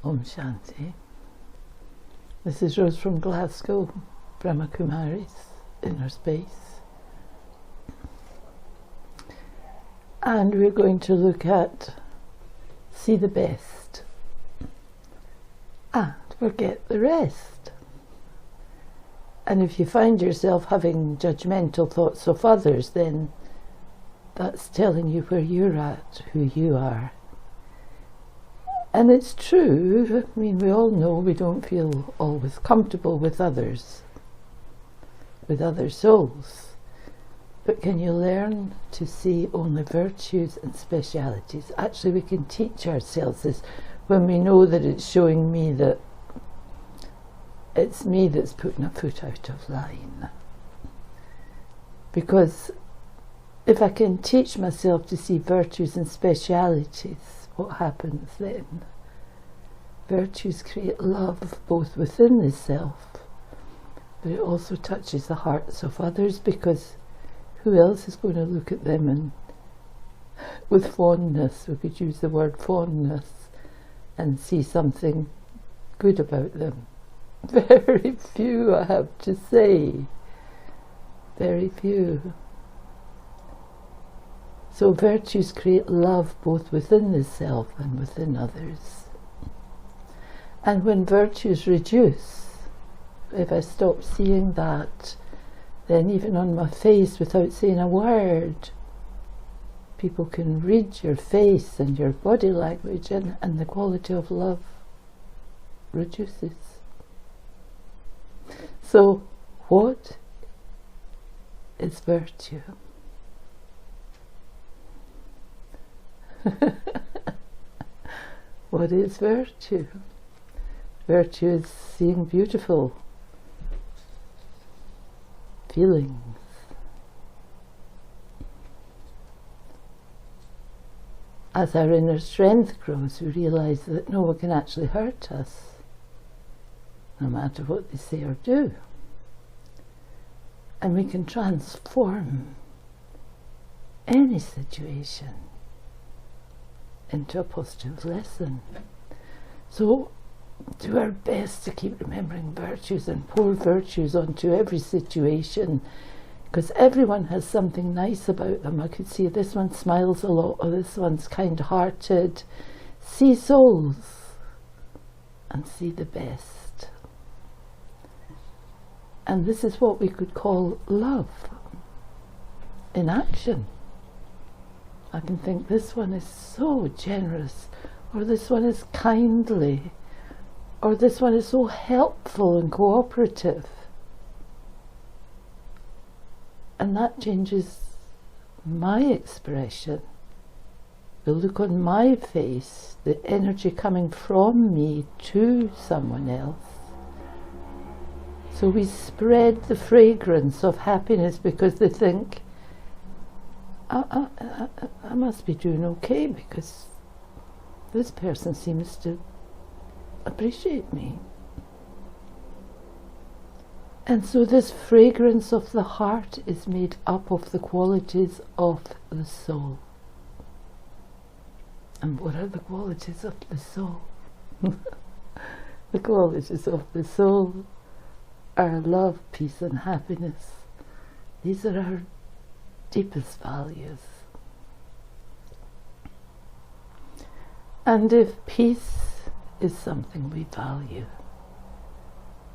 Om Shanti. This is Rose from Glasgow, Brahma Kumari's Inner Space. And we're going to look at see the best and forget the rest. And if you find yourself having judgmental thoughts of others, then that's telling you where you're at, who you are. And it's true, I mean, we all know we don't feel always comfortable with others, with other souls. But can you learn to see only virtues and specialities? Actually, we can teach ourselves this when we know that it's showing me that it's me that's putting a foot out of line. Because if I can teach myself to see virtues and specialities, what happens then? Virtues create love both within the self, but it also touches the hearts of others, because who else is going to look at them and with fondness, we could use the word fondness, and see something good about them? Very few, I have to say. Very few. So virtues create love both within the self and within others. And when virtues reduce, if I stop seeing that, then even on my face, without saying a word, people can read your face and your body language, and the quality of love reduces. So what is virtue? What is virtue? Virtue is seeing beautiful feelings. As our inner strength grows, we realize that no one can actually hurt us, no matter what they say or do. And we can transform any situation into a positive lesson. So do our best to keep remembering virtues and pour virtues onto every situation, because everyone has something nice about them. I could see this one smiles a lot, or this one's kind-hearted. See souls and see the best. And this is what we could call love in action. I can think this one is so generous, or this one is kindly, or this one is so helpful and cooperative. And that changes my expression, the look on my face, the energy coming from me to someone else. So we spread the fragrance of happiness, because they think, I must be doing okay, because this person seems to appreciate me. And so this fragrance of the heart is made up of the qualities of the soul. And what are the qualities of the soul? The qualities of the soul are love, peace and happiness. These are our deepest values. And if peace is something we value,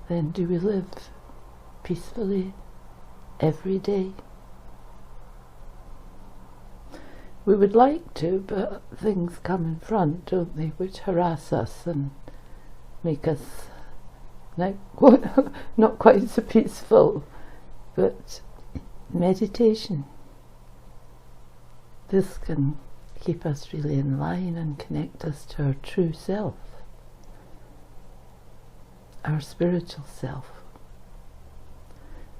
then do we live peacefully every day? We would like to, but things come in front, don't they, which harass us and make us not quite so peaceful. But meditation, this can keep us really in line and connect us to our true self, our spiritual self.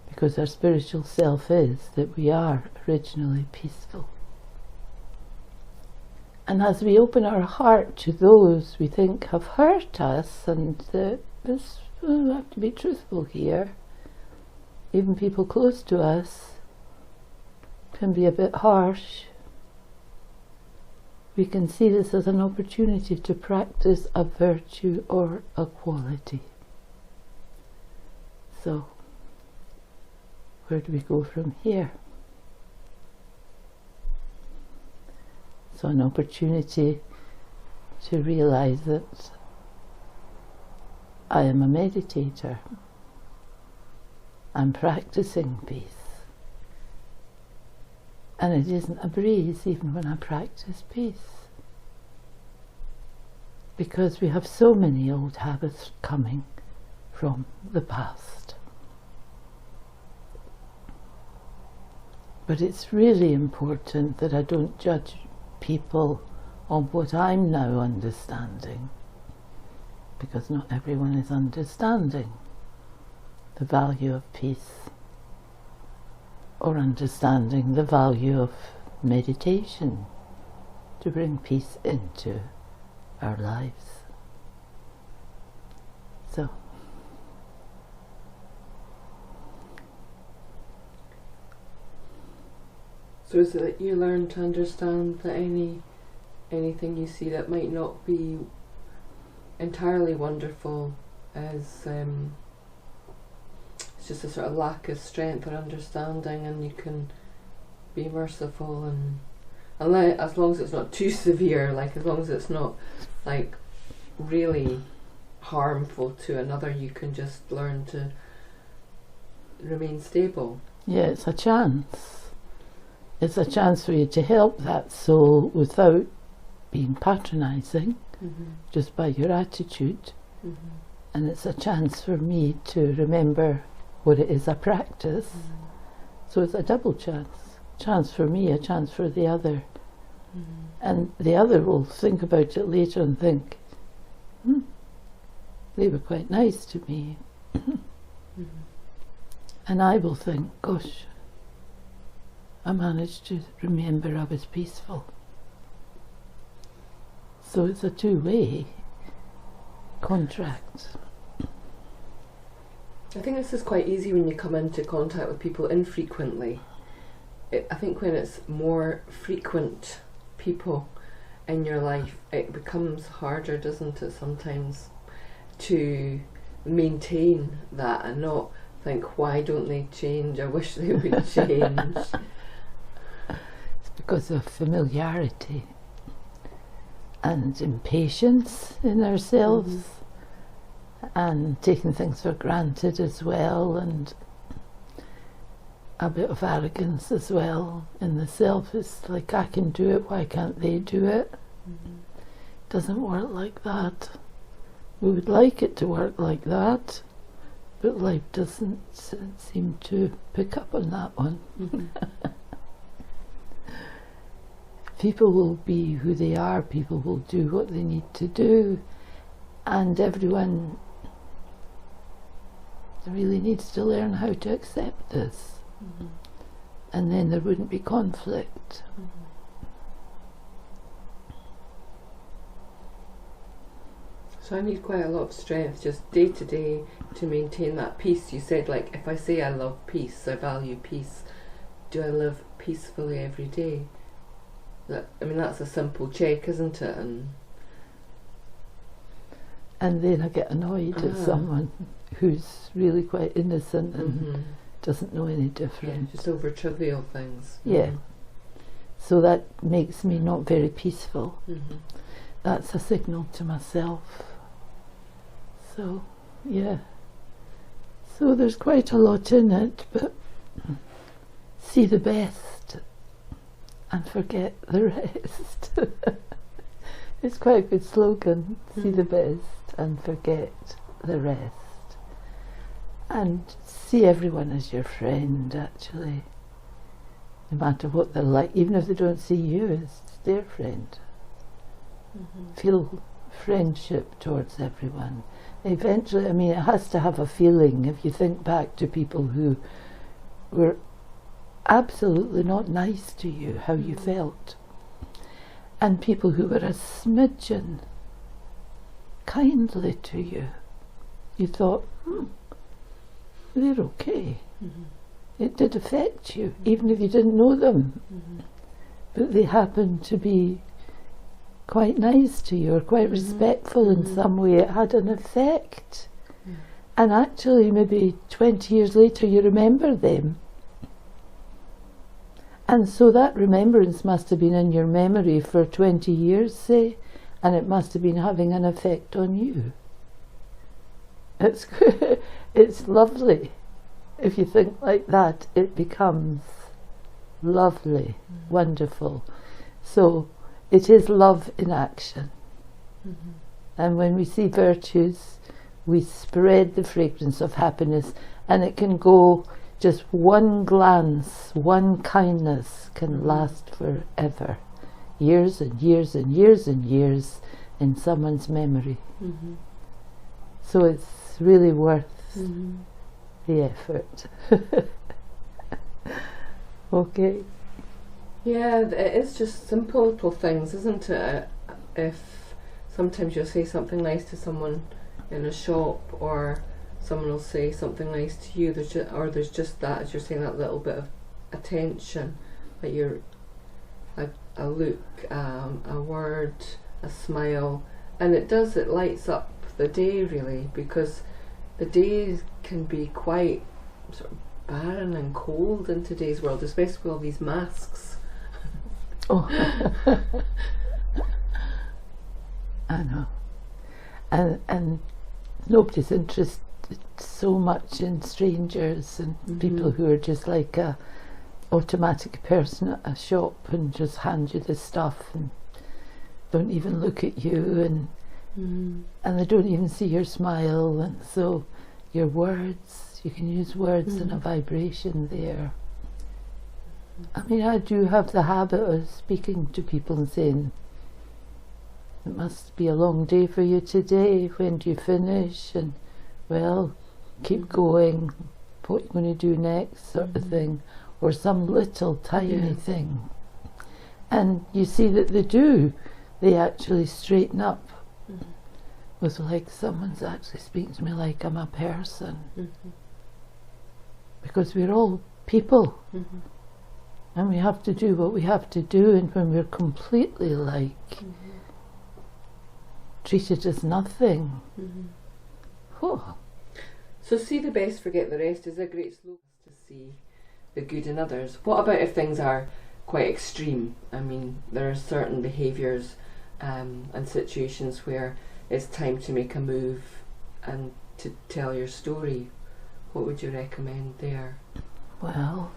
Because our spiritual self is that we are originally peaceful. And as we open our heart to those we think have hurt us, and we have to be truthful here, even people close to us can be a bit harsh. we can see this as an opportunity to practice a virtue or a quality. So, where do we go from here? So an opportunity to realize that I am a meditator. I'm practicing peace. And it isn't a breeze even when I practice peace. Because we have so many old habits coming from the past. But it's really important that I don't judge people on what I'm now understanding, because not everyone is understanding the value of peace or understanding the value of meditation to bring peace into our lives. So is it that you learn to understand that anything you see that might not be entirely wonderful as it's just a sort of lack of strength or understanding, and you can be merciful, and as long as it's not too severe, like as long as it's not like really harmful to another, you can just learn to remain stable. yeah, it's a chance. It's a chance for you to help that soul without being patronising, just by your attitude. And it's a chance for me to remember what it is I practice. So it's a double chance. Chance for me, a chance for the other. And the other will think about it later and think, they were quite nice to me. And I will think, gosh, I managed to remember I was peaceful. So it's a two-way contract. I think this is quite easy when you come into contact with people infrequently. I think when it's more frequent people in your life, it becomes harder, doesn't it, sometimes, to maintain that and not think, why don't they change? I wish they would change. It's because of familiarity and impatience in ourselves, and taking things for granted as well, and a bit of arrogance as well in the self. It's like, I can do it, why can't they do it? Doesn't work like that. We would like it to work like that, but life doesn't seem to pick up on that one. People will be who they are, people will do what they need to do, and everyone really needs to learn how to accept this. And then there wouldn't be conflict. So I need quite a lot of strength just day to day to maintain that peace. You said, like, if I say I love peace, I value peace, do I live peacefully every day? I mean, that's a simple check, isn't it? And then I get annoyed at someone who's really quite innocent and doesn't know any different. Yeah, just over trivial things. Yeah. So that makes me not very peaceful. That's a signal to myself. So, yeah. So there's quite a lot in it, but see the best and forget the rest. It's quite a good slogan. See the best and forget the rest. And see everyone as your friend, actually. No matter what they're like, even if they don't see you as their friend. Feel friendship towards everyone. Eventually, I mean, it has to have a feeling. If you think back to people who were absolutely not nice to you, how you felt, and people who were a smidgen kindly to you, you thought, they're okay. It did affect you, even if you didn't know them. But they happened to be quite nice to you or quite respectful in some way, it had an effect. And actually maybe 20 years later you remember them. And so that remembrance must have been in your memory for 20 years, say, and it must have been having an effect on you. It's it's lovely. If you think like that, it becomes lovely, wonderful. So it is love in action. And when we see virtues, we spread the fragrance of happiness, and it can go, just one glance, one kindness can last forever. Years and years and years and years in someone's memory. So it's really worth the effort. Okay. Yeah, it is just simple little things, isn't it? If sometimes you'll say something nice to someone in a shop, or someone will say something nice to you, there's just that, as you're saying, that little bit of attention, that you're a look, a word, a smile, and it lights up the day, really, because the day can be quite sort of barren and cold in today's world, especially with all these masks. Oh. I know. And nobody's interested so much in strangers and people who are just like a automatic person at a shop and just hand you the stuff and don't even look at you, and they don't even see your smile, and so your words, you can use words and a vibration there. I mean, I do have the habit of speaking to people and saying, it must be a long day for you today, when do you finish, and well, keep going, what are you going to do next, sort of thing, or some little tiny thing. And you see that they actually straighten up with, like, someone's actually speaking to me like I'm a person, because we're all people, and we have to do what we have to do, and when we're completely like treated as nothing. Oh. So see the best, forget the rest is a great slogan to see the good in others. What about if things are quite extreme? I mean, there are certain behaviours and situations where it's time to make a move and to tell your story. What would you recommend there? Well,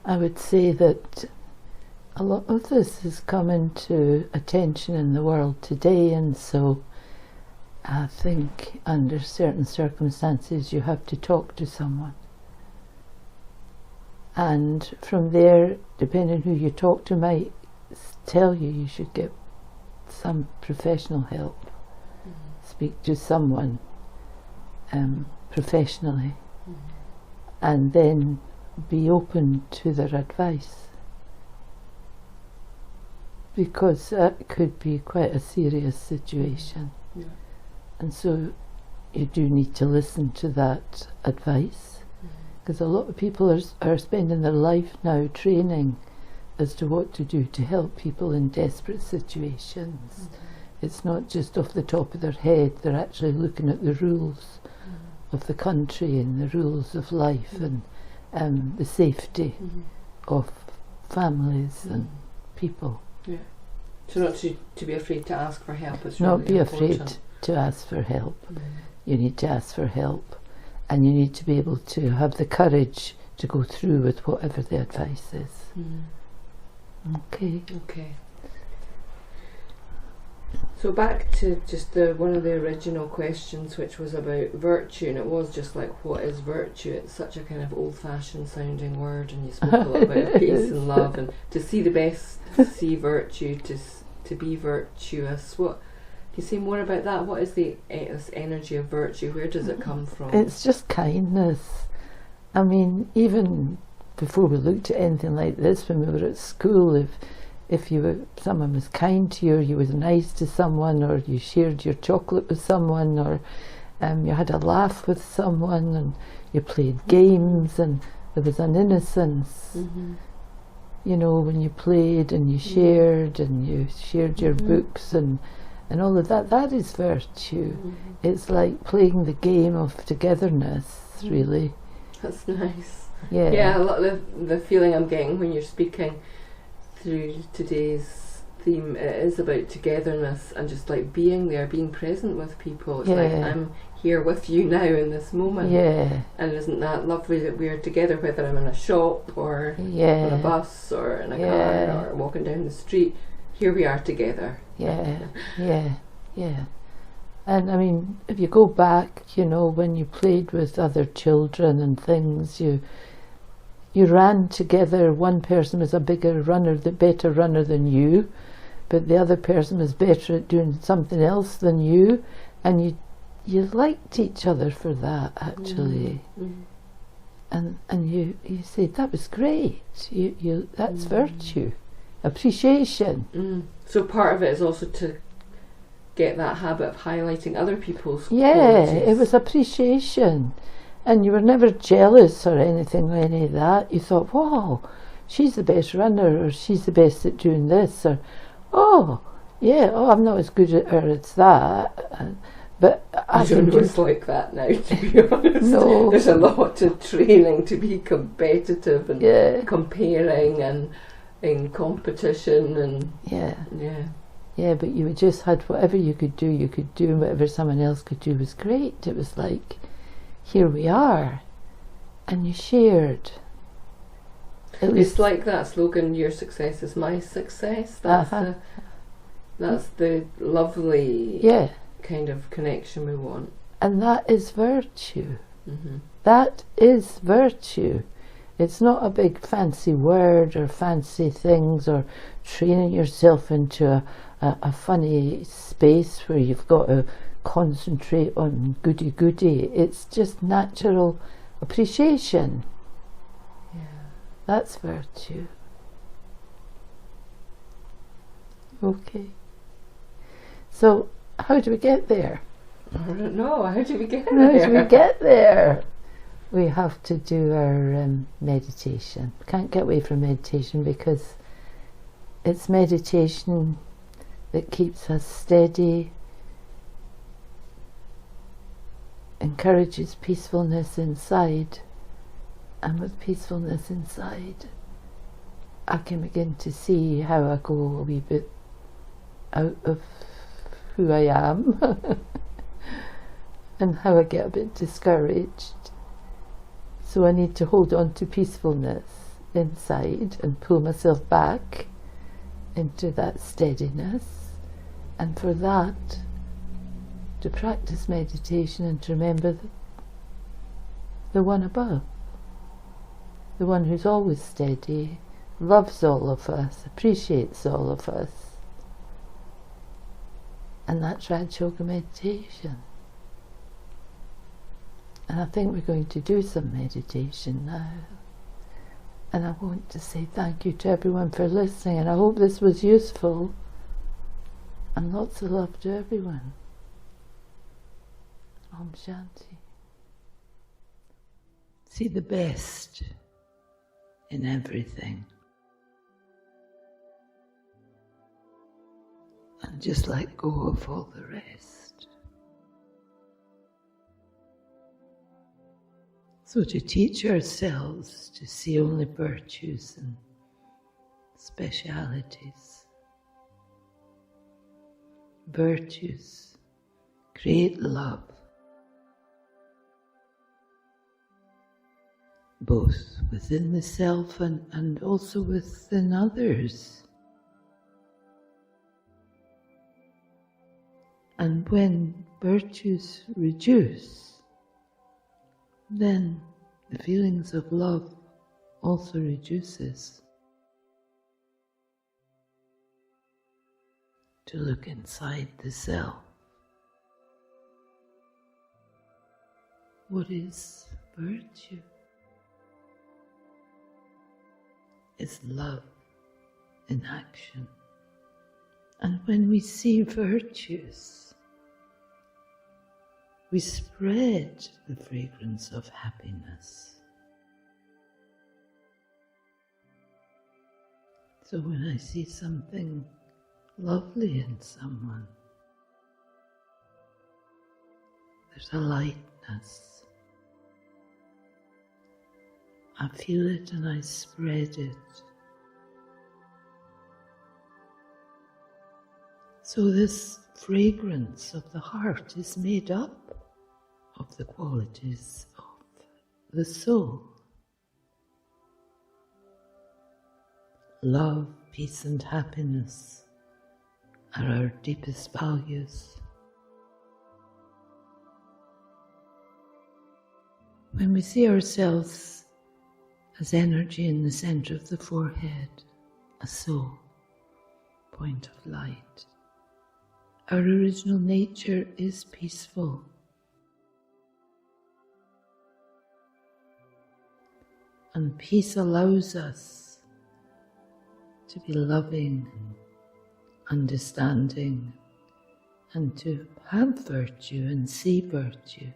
I would say that a lot of this is coming to attention in the world today, and so I think under certain circumstances you have to talk to someone, and from there, depending who you talk to might tell you should get some professional help, speak to someone professionally, and then be open to their advice, because that could be quite a serious situation. And so you do need to listen to that advice, because a lot of people are spending their life now training as to what to do to help people in desperate situations. It's not just off the top of their head, they're actually looking at the rules of the country and the rules of life and the safety of families and people. So not to be afraid to ask for help is not really be important. afraid to ask for help. You need to ask for help, and you need to be able to have the courage to go through with whatever the advice is. Okay. So back to just one of the original questions, which was about virtue, and it was just like, what is virtue? It's such a kind of old-fashioned sounding word, and you spoke a lot about peace and love, and to see the best, to see virtue, to be virtuous. What can you say more about that? What is this energy of virtue? Where does it come from? It's just kindness. I mean, even before we looked at anything like this, when we were at school, if someone was kind to you, or you was nice to someone, or you shared your chocolate with someone, or you had a laugh with someone, and you played games, and there was an innocence, you know, when you played and you shared and you shared your books and all of that. That is virtue. It's like playing the game of togetherness, really. That's nice. Yeah. Yeah, a lot of the feeling I'm getting when you're speaking through today's theme, it is about togetherness and just like being there, being present with people. It's like I'm here with you now in this moment. Yeah. And isn't that lovely that we're together, whether I'm in a shop or on a bus or in a car or walking down the street. Here we are together. Yeah. And I mean, if you go back, you know, when you played with other children and things, you ran together. One person was a better runner than you, but the other person was better at doing something else than you, and you liked each other for that, actually. And you say that was great. You that's virtue, appreciation. So part of it is also to get that habit of highlighting other people's qualities. It was appreciation. And you were never jealous or anything like any of that. You thought, wow, she's the best runner, or she's the best at doing this, or I'm not as good at her as that. But I don't know it's like that now, to be honest. No. There's a lot of training to be competitive and comparing and in competition and Yeah, but you just had whatever you could do, and whatever someone else could do was great. It was like, here we are, and you shared. It's like that slogan, your success is my success. That's the lovely kind of connection we want. And that is virtue. That is virtue. It's not a big fancy word or fancy things or training yourself into a funny space where you've got to concentrate on goody. It's just natural appreciation. That's virtue. Okay. So how do we get there? I don't know. How do we get there? We have to do our meditation. Can't get away from meditation because it's meditation that keeps us steady, encourages peacefulness inside, and with peacefulness inside I can begin to see how I go a wee bit out of who I am and how I get a bit discouraged. So I need to hold on to peacefulness inside and pull myself back into that steadiness, and for that to practice meditation and to remember the one above, the one who's always steady, loves all of us, appreciates all of us. And that's Raj Yoga meditation. And I think we're going to do some meditation now. And I want to say thank you to everyone for listening, and I hope this was useful. And lots of love to everyone. Om Shanti. See the best in everything. And just let go of all the rest. So to teach ourselves to see only virtues and specialities. Virtues create love, both within the self and also within others. And when virtues reduce, then the feelings of love also reduces. To look inside the self. What is virtue? It's love in action. And when we see virtues, we spread the fragrance of happiness. So when I see something lovely in someone, there's a lightness. I feel it and I spread it. So this fragrance of the heart is made up of the qualities of the soul. Love, peace and happiness are our deepest values. When we see ourselves as energy in the center of the forehead, a soul, point of light, our original nature is peaceful. And peace allows us to be loving, understanding, and to have virtue and see virtue.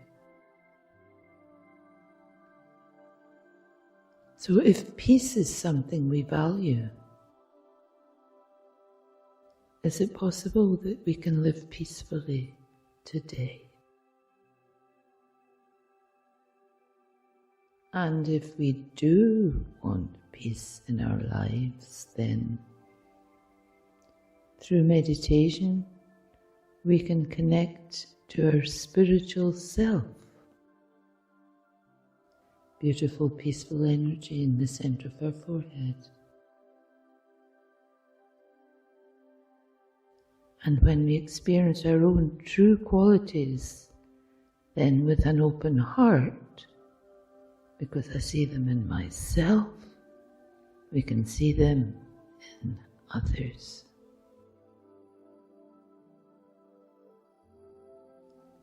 So if peace is something we value, is it possible that we can live peacefully today? And if we do want peace in our lives, then through meditation we can connect to our spiritual self. Beautiful, peaceful energy in the center of our forehead. And when we experience our own true qualities, then with an open heart, because I see them in myself, we can see them in others.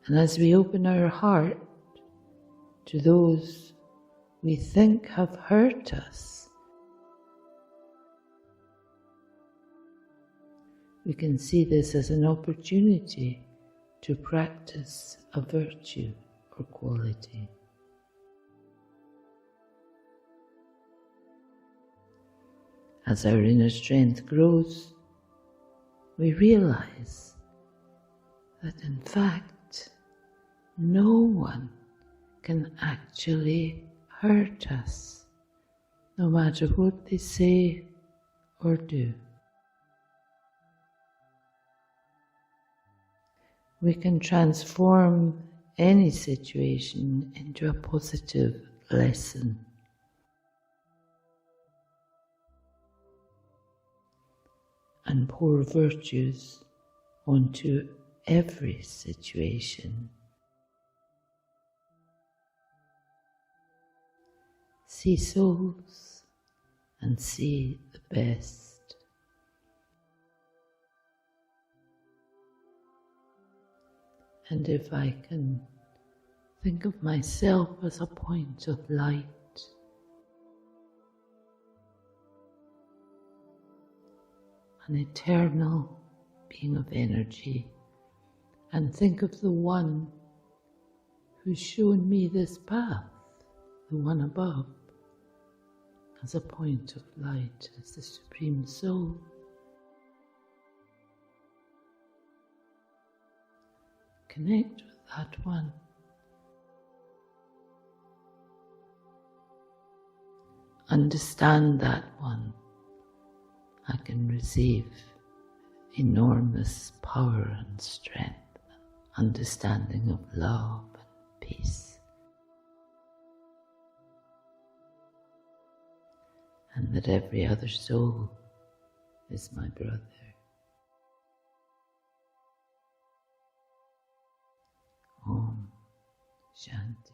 And as we open our heart to those we think have hurt us, we can see this as an opportunity to practice a virtue or quality. As our inner strength grows, we realize that in fact no one can actually hurt us, no matter what they say or do. We can transform any situation into a positive lesson. And pour virtues onto every situation. See souls and see the best. And if I can think of myself as a point of light, an eternal being of energy, and think of the one who's shown me this path, the one above, as a point of light, as the Supreme Soul. Connect with that one. Understand that one. I can receive enormous power and strength, understanding of love and peace. And that every other soul is my brother. Om Shanti.